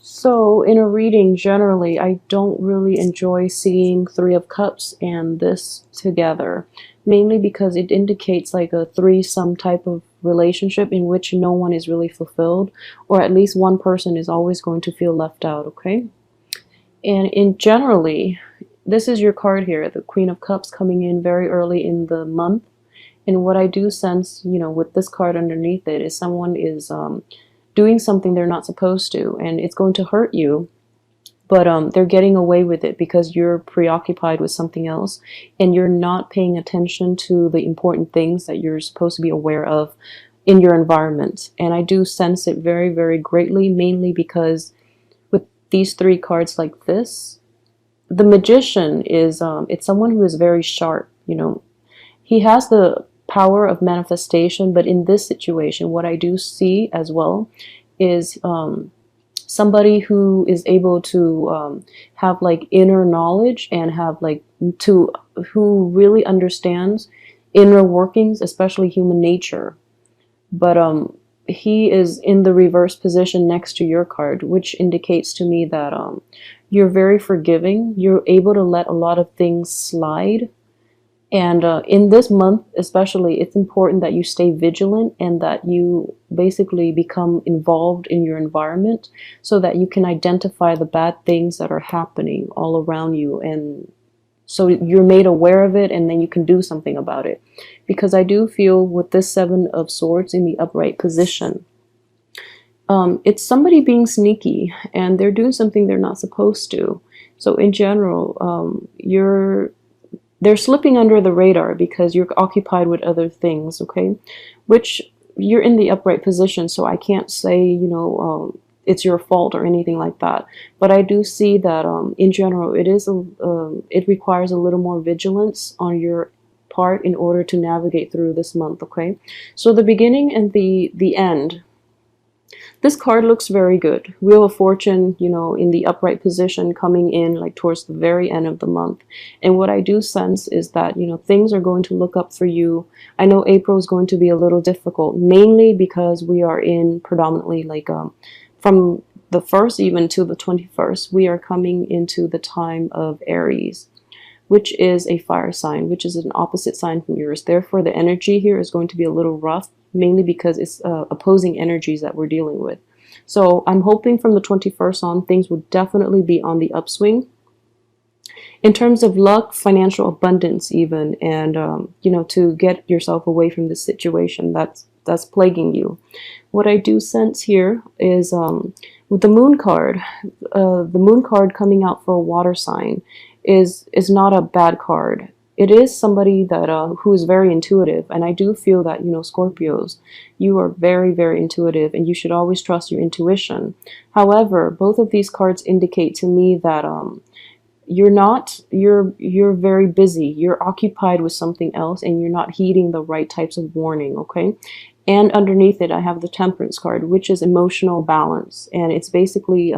So in a reading, generally, I don't really enjoy seeing Three of Cups and this together, mainly because it indicates like a threesome type of relationship in which no one is really fulfilled, or at least one person is always going to feel left out, okay? And in generally, this is your card here, the Queen of Cups coming in very early in the month. And what I do sense, with this card underneath it is someone is doing something they're not supposed to, and it's going to hurt you, but they're getting away with it because you're preoccupied with something else and you're not paying attention to the important things that you're supposed to be aware of in your environment. And I do sense it very, very greatly, mainly because with these three cards like this, the magician is it's someone who is very sharp. He has the power of manifestation, but in this situation, what I do see as well is somebody who is able to have like inner knowledge and have like who really understands inner workings, especially human nature. But he is in the reverse position next to your card, which indicates to me that you're very forgiving. You're able to let a lot of things slide. And in this month, especially, it's important that you stay vigilant and that you basically become involved in your environment so that you can identify the bad things that are happening all around you. And so you're made aware of it and then you can do something about it. Because I do feel with this Seven of Swords in the upright position, it's somebody being sneaky and they're doing something they're not supposed to. So in general, they're slipping under the radar because you're occupied with other things, okay? Which you're in the upright position, so I can't say, it's your fault or anything like that. But I do see that in general, it requires a little more vigilance on your part in order to navigate through this month, okay? So the beginning and the end. This card looks very good. Wheel of Fortune, in the upright position coming in like towards the very end of the month. And what I do sense is that, things are going to look up for you. I know April is going to be a little difficult, mainly because we are in predominantly like from the 1st even to the 21st, we are coming into the time of Aries, which is a fire sign, which is an opposite sign from yours. Therefore, the energy here is going to be a little rough, mainly because it's opposing energies that we're dealing with. So I'm hoping from the 21st on, things will definitely be on the upswing. In terms of luck, financial abundance even, and, to get yourself away from this situation that's plaguing you. What I do sense here is with the moon card coming out for a water sign is not a bad card. It is somebody that who is very intuitive, and I do feel that, Scorpios, you are very, very intuitive and you should always trust your intuition. However, both of these cards indicate to me that you're very busy, you're occupied with something else, and you're not heeding the right types of warning, okay? And underneath it, I have the Temperance card, which is emotional balance, and it's basically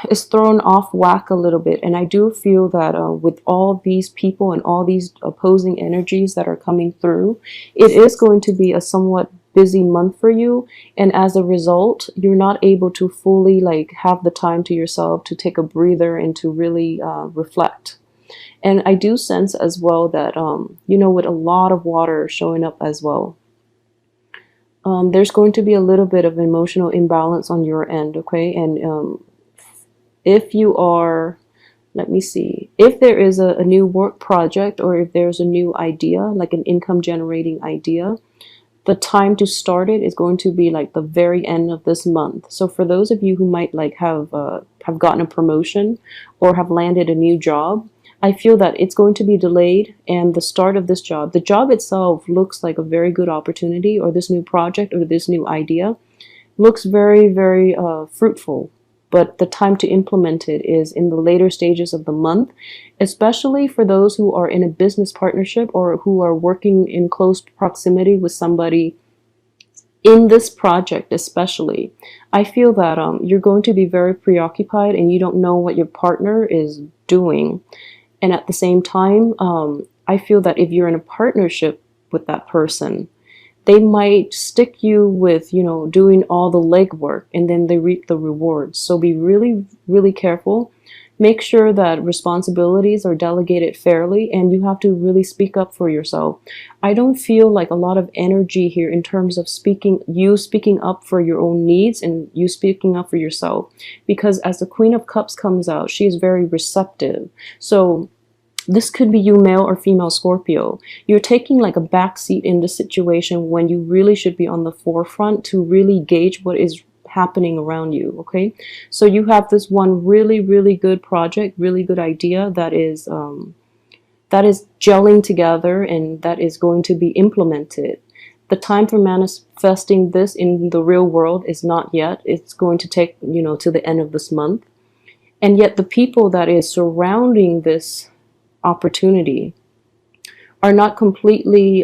it's thrown off whack a little bit. And I do feel that with all these people and all these opposing energies that are coming through, it is going to be a somewhat busy month for you. And as a result, you're not able to fully like have the time to yourself to take a breather and to really reflect. And I do sense as well that, with a lot of water showing up as well, there's going to be a little bit of emotional imbalance on your end, okay? And if you are, let me see, if there is a new work project or if there's a new idea, like an income generating idea, the time to start it is going to be like the very end of this month. So for those of you who might like have gotten a promotion or have landed a new job, I feel that it's going to be delayed, and the start of this job, the job itself looks like a very good opportunity, or this new project or this new idea looks very, very fruitful. But the time to implement it is in the later stages of the month, especially for those who are in a business partnership or who are working in close proximity with somebody in this project especially. I feel that you're going to be very preoccupied and you don't know what your partner is doing. And at the same time, I feel that if you're in a partnership with that person, They might stick you with, doing all the legwork, and then they reap the rewards. So be really, really careful. Make sure that responsibilities are delegated fairly, and you have to really speak up for yourself. I don't feel like a lot of energy here in terms of speaking up for your own needs and you speaking up for yourself. Because as the Queen of Cups comes out, she is very receptive. So this could be you, male or female Scorpio. You're taking like a back seat in the situation when you really should be on the forefront to really gauge what is happening around you. Okay, so you have this one really, really good project, really good idea that is gelling together and that is going to be implemented. The time for manifesting this in the real world is not yet. It's going to take, to the end of this month. And yet the people that is surrounding this opportunity are not completely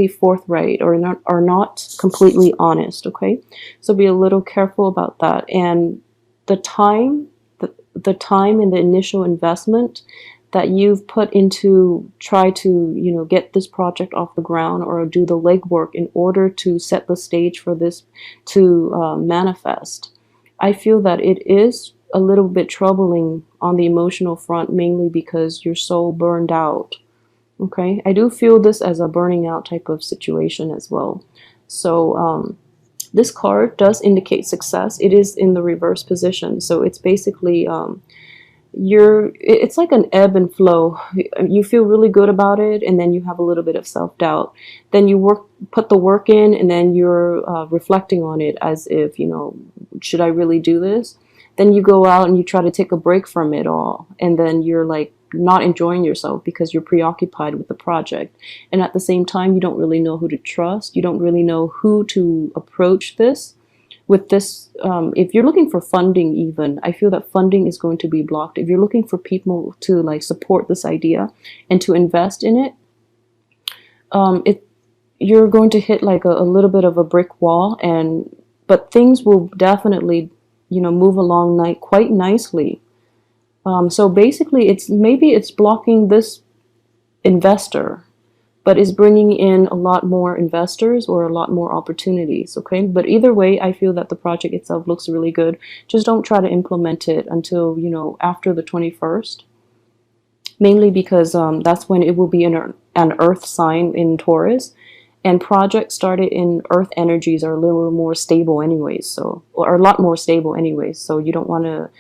forthright, or are not completely honest. Okay, so be a little careful about that. And the time and the initial investment that you've put into try to get this project off the ground, or do the legwork in order to set the stage for this to manifest, I feel that it is a little bit troubling on the emotional front, mainly because you're so burned out. Okay, I do feel this as a burning out type of situation as well. So this card does indicate success. It is in the reverse position, so it's basically it's like an ebb and flow. You feel really good about it, and then you have a little bit of self-doubt. Then you put the work in, and then you're reflecting on it as if, should I really do this? Then you go out and you try to take a break from it all, and then you're like not enjoying yourself because you're preoccupied with the project. And at the same time, you don't really know who to trust. You don't really know who to approach this with. This if you're looking for funding, even, I feel that funding is going to be blocked. If you're looking for people to like support this idea and to invest in it, you're going to hit like a little bit of a brick wall. But things will definitely move along quite nicely. So basically, it's blocking this investor, but is bringing in a lot more investors or a lot more opportunities. Okay, but either way, I feel that the project itself looks really good. Just don't try to implement it until after the 21st, mainly because that's when it will be an earth sign in Taurus. And projects started in earth energies are a little more stable anyways, or a lot more stable anyways. So you don't want to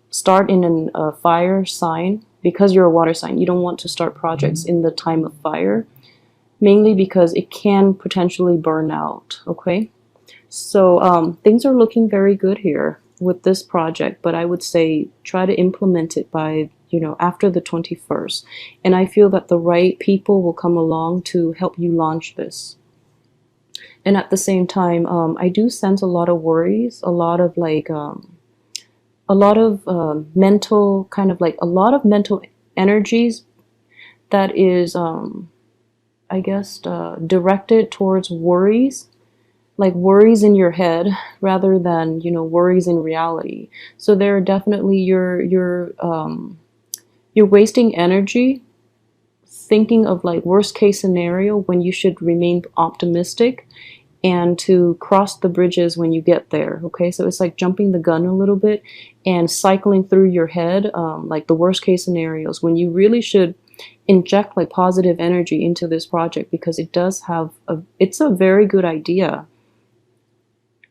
start in a fire sign because you're a water sign. You don't want to start projects in the time of fire, mainly because it can potentially burn out. Okay, so things are looking very good here with this project, but I would say try to implement it by after the 21st. And I feel that the right people will come along to help you launch this. And at the same time, I do sense a lot of worries, a lot of mental, kind of like a lot of mental energies that is, I guess, directed towards worries, like worries in your head rather than, worries in reality. So there are definitely you're wasting energy thinking of like worst case scenario when you should remain optimistic and to cross the bridges when you get there. Okay, so it's like jumping the gun a little bit and cycling through your head like the worst case scenarios, when you really should inject like positive energy into this project, because it does have it's a very good idea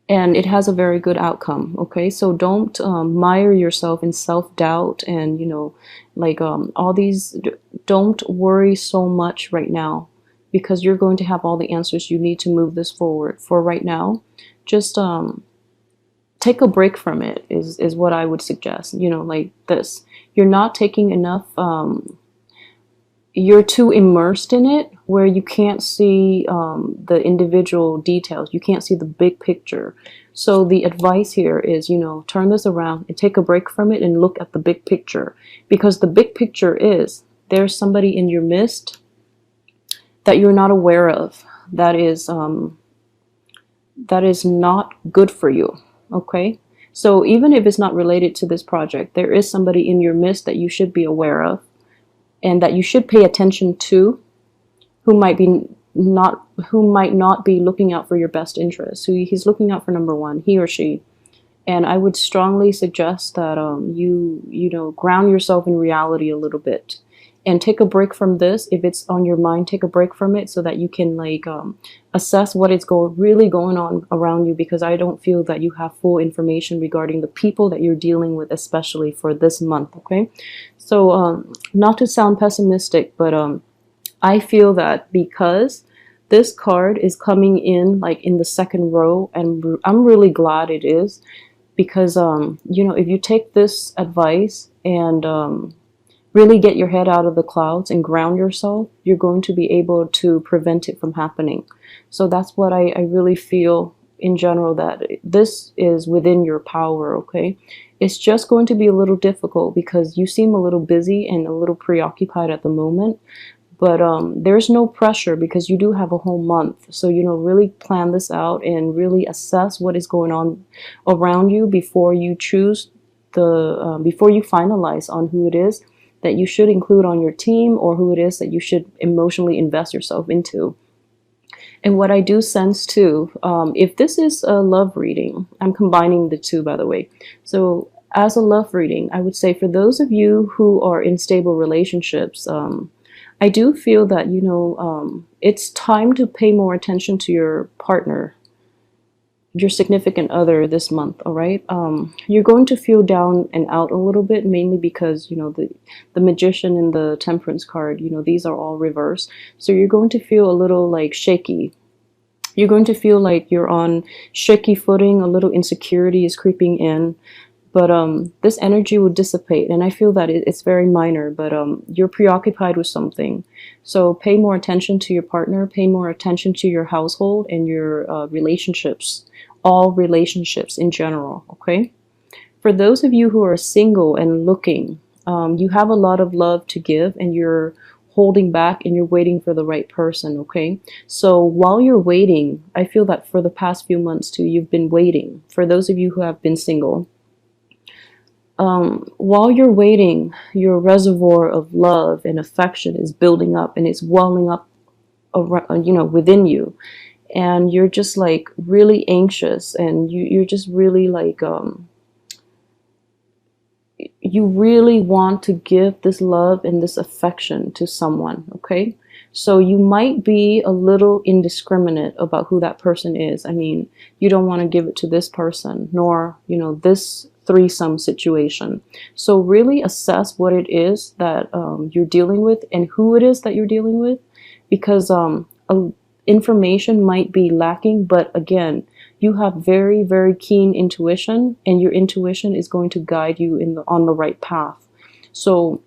and it has a very good outcome. Okay, so don't mire yourself in self-doubt and all these. Don't worry so much right now, because you're going to have all the answers you need to move this forward. For right now, just take a break from it is what I would suggest. Like this, you're not taking enough you're too immersed in it where you can't see the individual details. You can't see the big picture. So the advice here is, turn this around and take a break from it and look at the big picture. Because the big picture is there's somebody in your midst that you're not aware of that is not good for you. Okay? So even if it's not related to this project, there is somebody in your midst that you should be aware of and that you should pay attention to, who might be might not be looking out for your best interests. So he's looking out for number one, he or she. And I would strongly suggest that you know, ground yourself in reality a little bit and take a break from this. If it's on your mind, take a break from it so that you can like assess what is really going on around you, because I don't feel that you have full information regarding the people that you're dealing with, especially for this month. Okay, so not to sound pessimistic, but I feel that because this card is coming in like in the second row, and I'm really glad it is, because you know, if you take this advice and really get your head out of the clouds and ground yourself, you're going to be able to prevent it from happening. So that's what I really feel in general, that this is within your power. Okay, it's just going to be a little difficult because you seem a little busy and a little preoccupied at the moment. But there's no pressure because you do have a whole month. So, you know, really plan this out and really assess what is going on around you before you choose before you finalize on who it is that you should include on your team, or who it is that you should emotionally invest yourself into. And what I do sense too, if this is a love reading, I'm combining the two, by the way. So as a love reading, I would say for those of you who are in stable relationships, I do feel that, you know, it's time to pay more attention to your partner, your significant other this month. All right. You're going to feel down and out a little bit, mainly because, you know, the Magician and the Temperance card, you know, these are all reversed. So you're going to feel a little like shaky. You're going to feel like you're on shaky footing. A little insecurity is creeping in. But this energy will dissipate, and I feel that it's very minor, but you're preoccupied with something. So pay more attention to your partner, pay more attention to your household and your relationships, all relationships in general, okay? For those of you who are single and looking, you have a lot of love to give, and you're holding back and you're waiting for the right person, okay? So while you're waiting, I feel that for the past few months too, you've been waiting. For those of you who have been single, while you're waiting, your reservoir of love and affection is building up, and it's welling up around, you know, within you, and you're just like really anxious, and you're just really like you really want to give this love and this affection to someone. Okay, so you might be a little indiscriminate about who that person is. I mean, you don't want to give it to this person, nor, you know, this threesome situation. So really assess what it is that you're dealing with and who it is that you're dealing with, because information might be lacking, but again, you have very, very keen intuition, and your intuition is going to guide you on the right path. So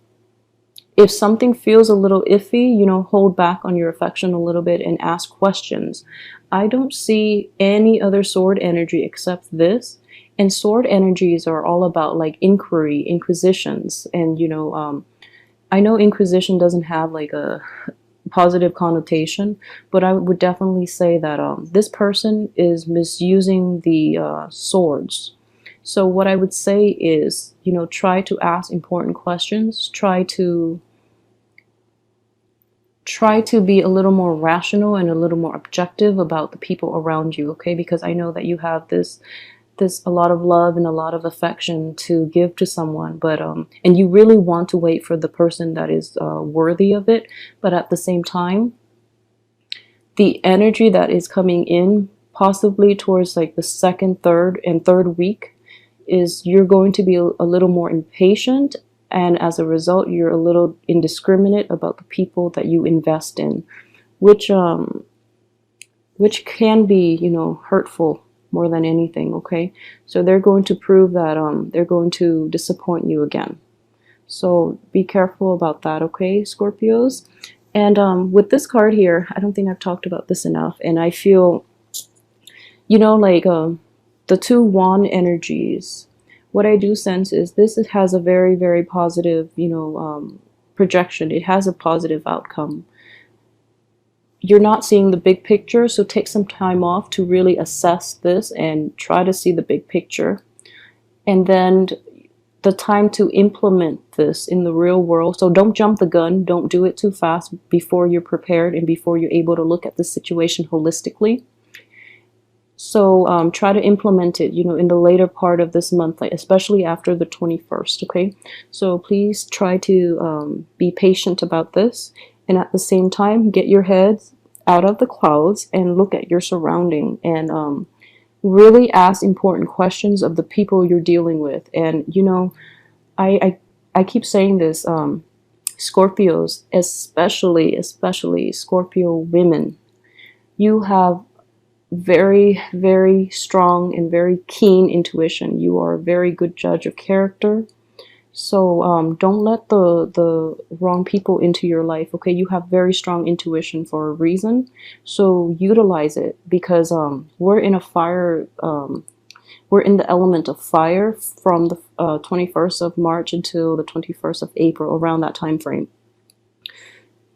if something feels a little iffy, you know, hold back on your affection a little bit and ask questions. I don't see any other sword energy except this. And sword energies are all about like inquiry, inquisitions. And, you know, I know inquisition doesn't have like a positive connotation, but I would definitely say that this person is misusing the swords. So what I would say is, you know, try to ask important questions. Try to be a little more rational and a little more objective about the people around you, okay? Because I know that you have this a lot of love and a lot of affection to give to someone, but and you really want to wait for the person that is worthy of it, but at the same time, the energy that is coming in possibly towards like the second, third week is you're going to be a little more impatient, and as a result, you're a little indiscriminate about the people that you invest in, which can be, you know, hurtful more than anything, okay? So they're going to prove that they're going to disappoint you again. So be careful about that, okay, Scorpios? And with this card here, I don't think I've talked about this enough, and I feel, you know, like the two wand energies, what I do sense is this has a very, very positive, you know, projection. It has a positive outcome. You're not seeing the big picture, so take some time off to really assess this and try to see the big picture. And then the time to implement this in the real world. So don't jump the gun. Don't do it too fast before you're prepared and before you're able to look at the situation holistically. So try to implement it, in the later part of this month, like especially after the 21st, okay? So please try to be patient about this. And at the same time, get your head out of the clouds and look at your surrounding and really ask important questions of the people you're dealing with. And, I keep saying this, Scorpios, especially Scorpio women, you have very, very strong and very keen intuition. You are a very good judge of character. So don't let the wrong people into your life, okay? You have very strong intuition for a reason. So utilize it because we're in a fire, we're in the element of fire from the 21st of March until the 21st of April, around that time frame.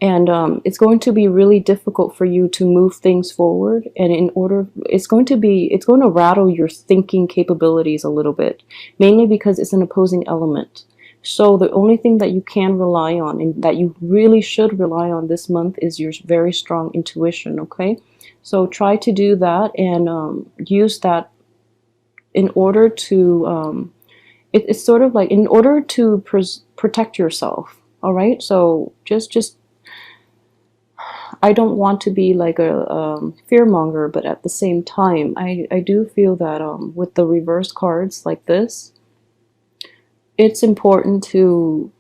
And it's going to be really difficult for you to move things forward. And it's going to rattle your thinking capabilities a little bit, mainly because it's an opposing element. So the only thing that you can rely on and that you really should rely on this month is your very strong intuition, okay? So try to do that and use that in order to, it's sort of like in order to protect yourself, all right? So just I don't want to be like a fearmonger, but at the same time, I do feel that with the reverse cards like this, it's important to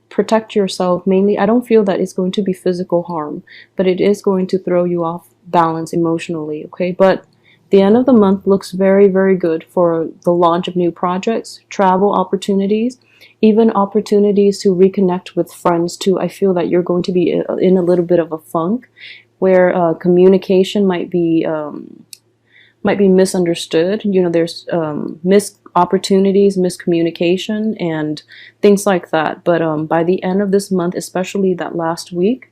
protect yourself. Mainly, I don't feel that it's going to be physical harm, but it is going to throw you off balance emotionally, okay? But the end of the month looks very, very good for the launch of new projects, travel opportunities, even opportunities to reconnect with friends too. I feel that you're going to be in a little bit of a funk where communication might be misunderstood. There's missed opportunities, miscommunication, and things like that. But by the end of this month, especially that last week,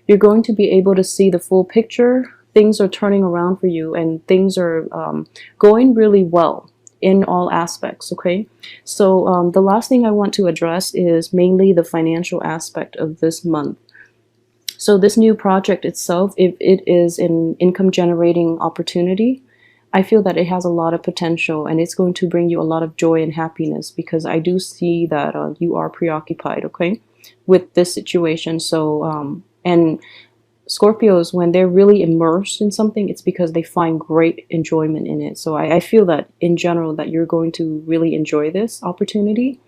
you're going to be able to see the full picture. Things are turning around for you and things are going really well in all aspects, okay? So the last thing I want to address is mainly the financial aspect of this month. So this new project itself, if it is an income generating opportunity, I feel that it has a lot of potential and it's going to bring you a lot of joy and happiness because I do see that you are preoccupied, okay, with this situation. So, and Scorpios, when they're really immersed in something, it's because they find great enjoyment in it. So I feel that in general that you're going to really enjoy this opportunity.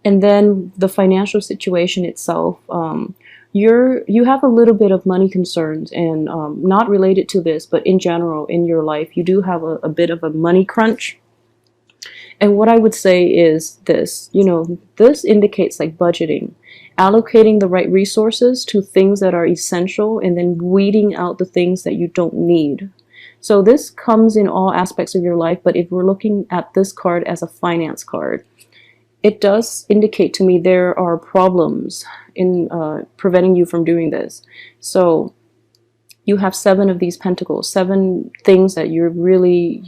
And then the financial situation itself, you have a little bit of money concerns and not related to this, but in general in your life, you do have a bit of a money crunch. And what I would say is this, this indicates like budgeting, allocating the right resources to things that are essential and then weeding out the things that you don't need. So this comes in all aspects of your life, but if we're looking at this card as a finance card, it does indicate to me there are problems in preventing you from doing this. So you have 7 of these pentacles, 7 things that you're really,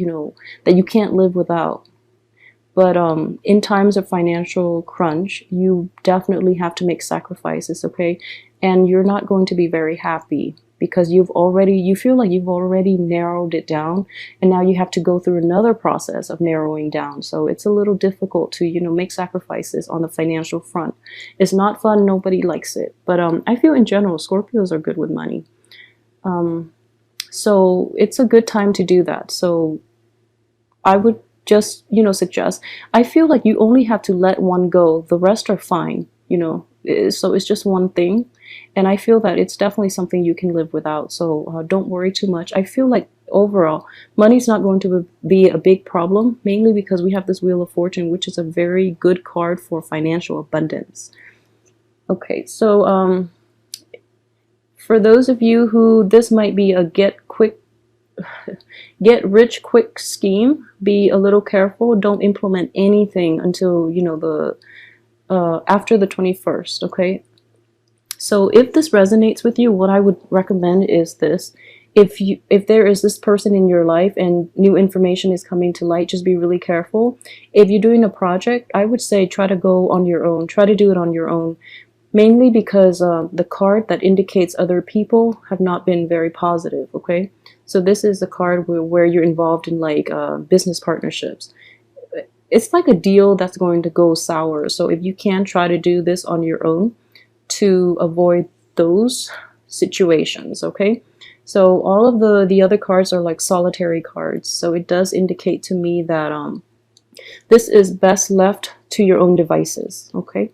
that you can't live without. But in times of financial crunch, you definitely have to make sacrifices, okay? And you're not going to be very happy because you feel like you've already narrowed it down, and now you have to go through another process of narrowing down. So it's a little difficult to, make sacrifices on the financial front. It's not fun. Nobody likes it. But I feel in general, Scorpios are good with money. So it's a good time to do that. So I would just, suggest, I feel like you only have to let one go. The rest are fine, so it's just one thing. And I feel that it's definitely something you can live without. So don't worry too much. I feel like overall, money's not going to be a big problem, mainly because we have this Wheel of Fortune, which is a very good card for financial abundance. Okay, so for those of you who this might be a get rich quick scheme, be a little careful. Don't implement anything until after the 21st, okay? So if this resonates with you, what I would recommend is this: if there is this person in your life and new information is coming to light, just be really careful. If you're doing a project, I would say try to go on your own. Try to do it on your own. Mainly because the card that indicates other people have not been very positive, okay? So this is a card where you're involved in like business partnerships. It's like a deal that's going to go sour. So if you can, try to do this on your own to avoid those situations, okay? So all of the other cards are like solitary cards. So it does indicate to me that this is best left to your own devices, okay?